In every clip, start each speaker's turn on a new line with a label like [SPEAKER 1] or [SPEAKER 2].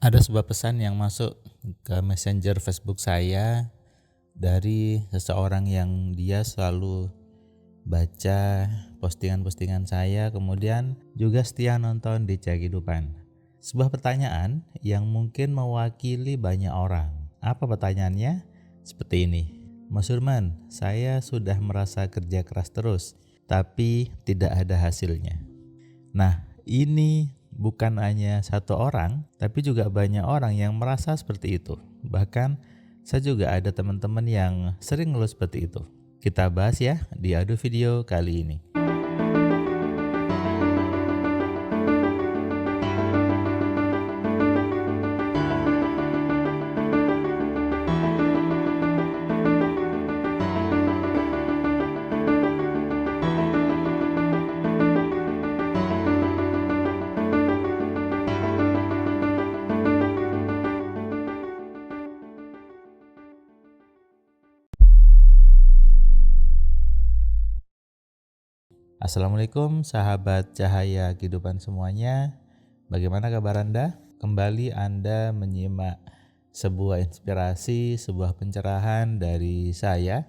[SPEAKER 1] Ada sebuah pesan yang masuk ke Messenger Facebook saya dari seseorang yang dia selalu baca postingan-postingan saya, kemudian juga setia nonton di Cekidupan. Sebuah pertanyaan yang mungkin mewakili banyak orang. Apa pertanyaannya? Seperti ini. Mas Surman, saya sudah merasa kerja keras terus, tapi tidak ada hasilnya. Nah, ini bukan hanya satu orang, tapi juga banyak orang yang merasa seperti itu. Bahkan saya juga ada teman-teman yang sering ngeluh seperti itu. Kita bahas ya di Adu Video kali ini. Assalamualaikum sahabat cahaya kehidupan semuanya. Bagaimana kabar Anda? Kembali Anda menyimak sebuah inspirasi, sebuah pencerahan dari saya,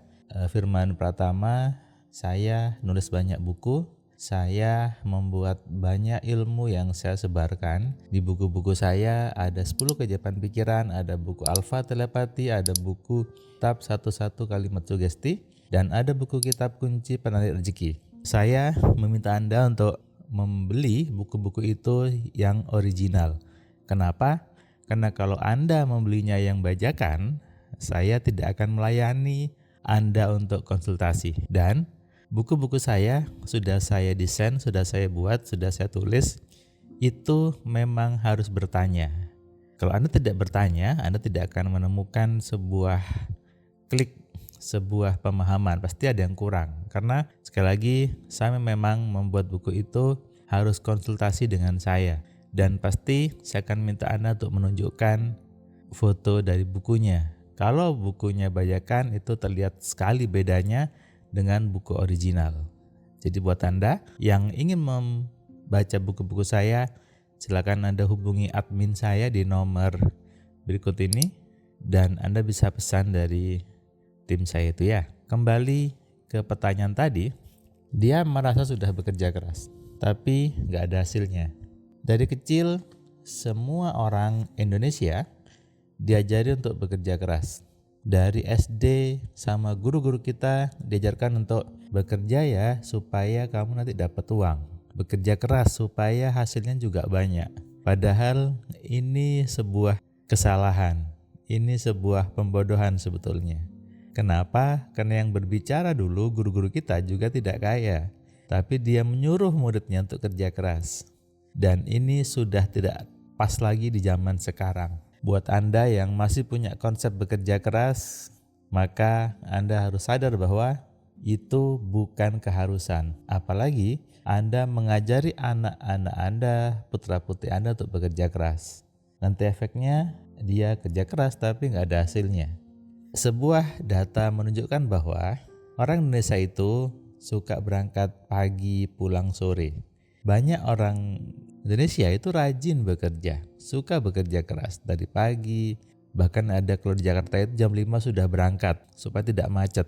[SPEAKER 1] Firman Pratama. Saya nulis banyak buku, saya membuat banyak ilmu yang saya sebarkan. Di buku-buku saya ada 10 keajaiban pikiran, ada buku Alfa Telepati, ada buku Kitab 11 Kalimat Sugesti, dan ada buku kitab kunci penarik rezeki. Saya meminta Anda untuk membeli buku-buku itu yang original. Kenapa? Karena kalau Anda membelinya yang bajakan, saya tidak akan melayani Anda untuk konsultasi. Dan buku-buku saya sudah saya desain, sudah saya buat, sudah saya tulis, itu memang harus bertanya. Kalau Anda tidak bertanya, Anda tidak akan menemukan sebuah klik, sebuah pemahaman. Pasti ada yang kurang. Karena sekali lagi, saya memang membuat buku itu harus konsultasi dengan saya. Dan pasti saya akan minta Anda untuk menunjukkan foto dari bukunya. Kalau bukunya bajakan, itu terlihat sekali bedanya dengan buku original. Jadi buat Anda yang ingin membaca buku-buku saya, silakan Anda hubungi admin saya di nomor berikut ini. Dan Anda bisa pesan dari tim saya itu ya. Kembali ke pertanyaan tadi, dia merasa sudah bekerja keras, tapi nggak ada hasilnya. Dari kecil, semua orang Indonesia diajari untuk bekerja keras. Dari SD sama guru-guru kita diajarkan untuk bekerja ya supaya kamu nanti dapat uang. Bekerja keras supaya hasilnya juga banyak. Padahal ini sebuah kesalahan. Ini sebuah pembodohan sebetulnya. Kenapa? Karena yang berbicara dulu guru-guru kita juga tidak kaya, tapi dia menyuruh muridnya untuk kerja keras. Dan ini sudah tidak pas lagi di zaman sekarang. Buat Anda yang masih punya konsep bekerja keras, maka Anda harus sadar bahwa itu bukan keharusan. Apalagi Anda mengajari anak-anak Anda, putra-putri Anda untuk bekerja keras. Nanti efeknya dia kerja keras tapi nggak ada hasilnya. Sebuah data menunjukkan bahwa orang Indonesia itu suka berangkat pagi pulang sore. Banyak orang Indonesia itu rajin bekerja, suka bekerja keras dari pagi. Bahkan ada kalau di Jakarta itu jam 5 sudah berangkat supaya tidak macet.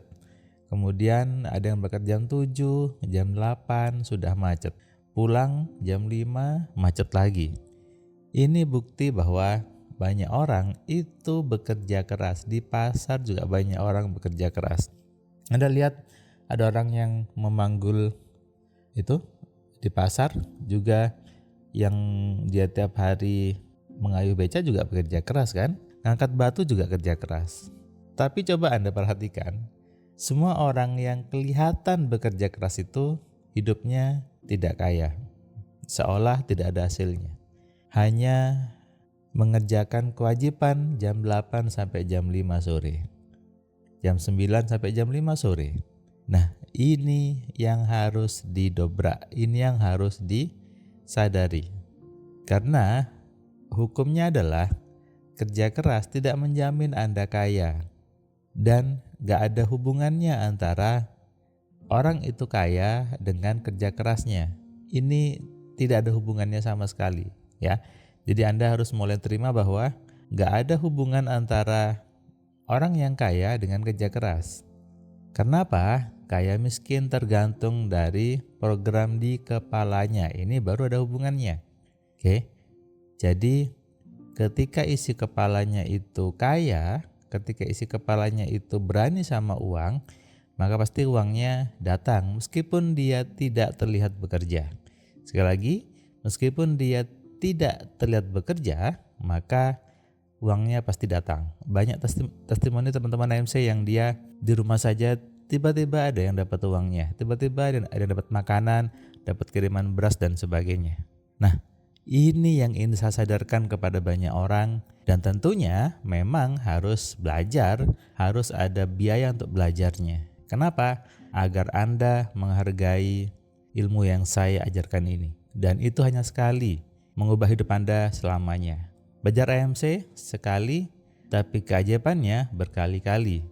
[SPEAKER 1] Kemudian ada yang bekerja jam 7, jam 8 sudah macet. Pulang jam 5 macet lagi. Ini bukti bahwa banyak orang itu bekerja keras. Di pasar juga banyak orang bekerja keras. Anda lihat ada orang yang memanggul itu di pasar, juga yang dia tiap hari mengayuh beca juga bekerja keras kan. Ngangkat batu juga kerja keras. Tapi coba Anda perhatikan, semua orang yang kelihatan bekerja keras itu hidupnya tidak kaya. Seolah tidak ada hasilnya. Hanya mengerjakan kewajiban jam 8 sampai jam 5 sore. Jam 9 sampai jam 5 sore. Nah, ini yang harus didobrak, ini yang harus disadari. Karena hukumnya adalah kerja keras tidak menjamin Anda kaya. Dan gak ada hubungannya antara orang itu kaya dengan kerja kerasnya. Ini tidak ada hubungannya sama sekali, ya. Jadi Anda harus mulai terima bahwa nggak ada hubungan antara orang yang kaya dengan kerja keras. Kenapa? Kaya miskin tergantung dari program di kepalanya. Ini baru ada hubungannya. Oke. Jadi ketika isi kepalanya itu kaya, ketika isi kepalanya itu berani sama uang, maka pasti uangnya datang meskipun dia tidak terlihat bekerja. Sekali lagi, meskipun dia tidak terlihat bekerja, maka uangnya pasti datang. Banyak testimoni teman-teman AMC yang dia di rumah saja tiba-tiba ada yang dapat uangnya, tiba-tiba ada yang dapat makanan, dapat kiriman beras dan sebagainya. Nah, ini yang ingin saya sadarkan kepada banyak orang, dan tentunya memang harus belajar, harus ada biaya untuk belajarnya. Kenapa? Agar Anda menghargai ilmu yang saya ajarkan ini. Dan itu hanya sekali, mengubah hidup Anda selamanya. Belajar AMC sekali, tapi keajaibannya berkali-kali.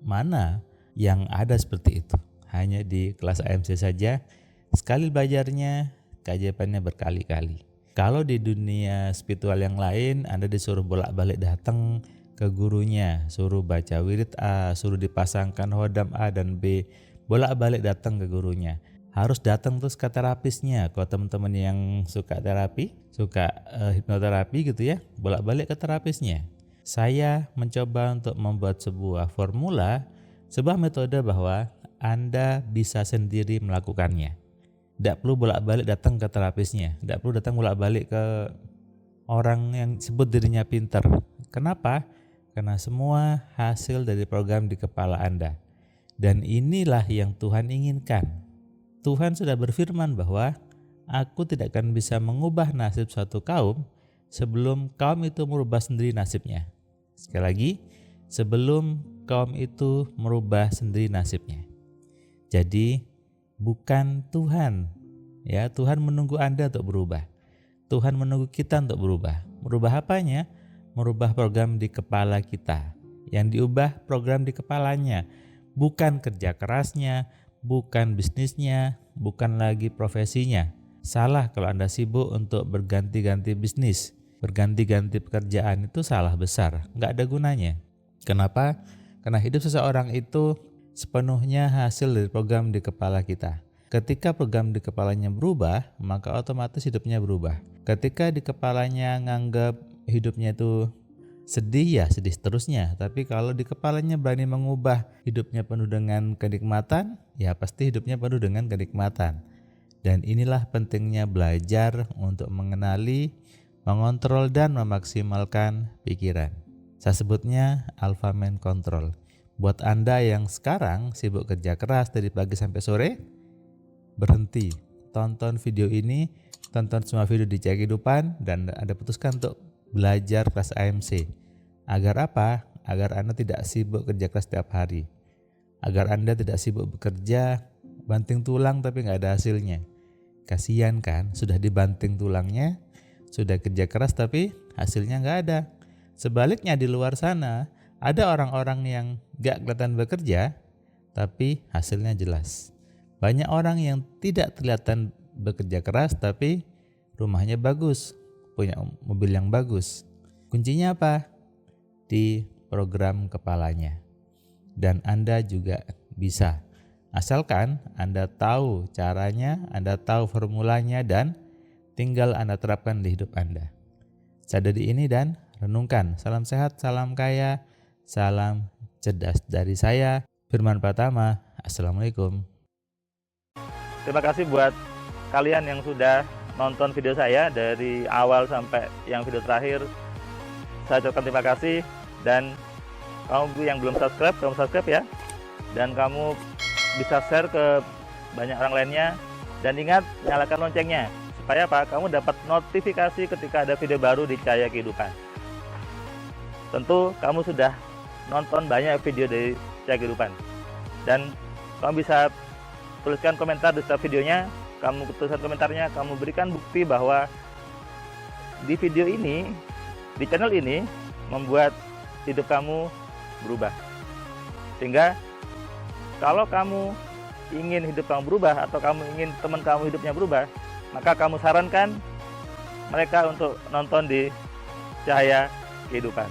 [SPEAKER 1] Mana yang ada seperti itu? Hanya di kelas AMC saja, sekali belajarnya, keajaibannya berkali-kali. Kalau di dunia spiritual yang lain, Anda disuruh bolak-balik datang ke gurunya, suruh baca wirid A, suruh dipasangkan hodam A dan B, bolak-balik datang ke gurunya. Harus datang terus ke terapisnya. Kalau teman-teman yang suka terapi, suka hipnoterapi gitu ya, bolak-balik ke terapisnya. Saya mencoba untuk membuat sebuah formula, sebuah metode bahwa Anda bisa sendiri melakukannya. Tidak perlu bolak-balik datang ke terapisnya, tidak perlu datang bolak-balik ke orang yang sebut dirinya pintar. Kenapa? Karena semua hasil dari program di kepala Anda. Dan inilah yang Tuhan inginkan. Tuhan sudah berfirman bahwa aku tidak akan bisa mengubah nasib suatu kaum sebelum kaum itu merubah sendiri nasibnya. Sekali lagi, sebelum kaum itu merubah sendiri nasibnya. Jadi bukan Tuhan, ya Tuhan menunggu Anda untuk berubah. Tuhan menunggu kita untuk berubah. Merubah apanya? Merubah program di kepala kita. Yang diubah program di kepalanya, bukan kerja kerasnya, bukan bisnisnya, bukan lagi profesinya. Salah kalau Anda sibuk untuk berganti-ganti bisnis, berganti-ganti pekerjaan, itu salah besar, nggak ada gunanya. Kenapa? Karena hidup seseorang itu sepenuhnya hasil dari program di kepala kita. Ketika program di kepalanya berubah, maka otomatis hidupnya berubah. Ketika di kepalanya nganggap hidupnya itu sedih, ya sedih seterusnya. Tapi kalau di kepalanya berani mengubah hidupnya penuh dengan kenikmatan, ya pasti hidupnya penuh dengan kenikmatan. Dan inilah pentingnya belajar untuk mengenali, mengontrol dan memaksimalkan pikiran. Saya sebutnya Alpha Mind Control. Buat Anda yang sekarang sibuk kerja keras dari pagi sampai sore, berhenti, tonton video ini, tonton semua video di Cahaya Kehidupan, dan Anda putuskan untuk belajar kelas AMC. Agar apa? Agar Anda tidak sibuk kerja keras setiap hari. Agar Anda tidak sibuk bekerja, banting tulang tapi nggak ada hasilnya. Kasian kan, sudah dibanting tulangnya, sudah kerja keras tapi hasilnya nggak ada. Sebaliknya di luar sana, ada orang-orang yang gak kelihatan bekerja, tapi hasilnya jelas. Banyak orang yang tidak kelihatan bekerja keras, tapi rumahnya bagus, punya mobil yang bagus. Kuncinya apa? Di program kepalanya. Dan Anda juga bisa. Asalkan Anda tahu caranya, Anda tahu formulanya, dan tinggal Anda terapkan di hidup Anda. Sadari ini dan renungkan. Salam sehat, salam kaya, salam cerdas dari saya, Firman Pratama. Assalamualaikum.
[SPEAKER 2] Terima kasih buat kalian yang sudah nonton video saya dari awal sampai yang video terakhir. Saya ucapkan terima kasih, dan kamu yang belum subscribe, kamu subscribe ya. Dan kamu bisa share ke banyak orang lainnya, dan ingat nyalakan loncengnya supaya apa? Kamu dapat notifikasi ketika ada video baru di Cahaya Kehidupan. Tentu kamu sudah nonton banyak video dari Cahaya Kehidupan, dan kamu bisa tuliskan komentar di setiap videonya. Kamu tuliskan komentarnya, kamu berikan bukti bahwa di video ini, di channel ini membuat hidup kamu berubah. Sehingga kalau kamu ingin hidup kamu berubah, atau kamu ingin teman kamu hidupnya berubah, maka kamu sarankan mereka untuk nonton di Cahaya Kehidupan.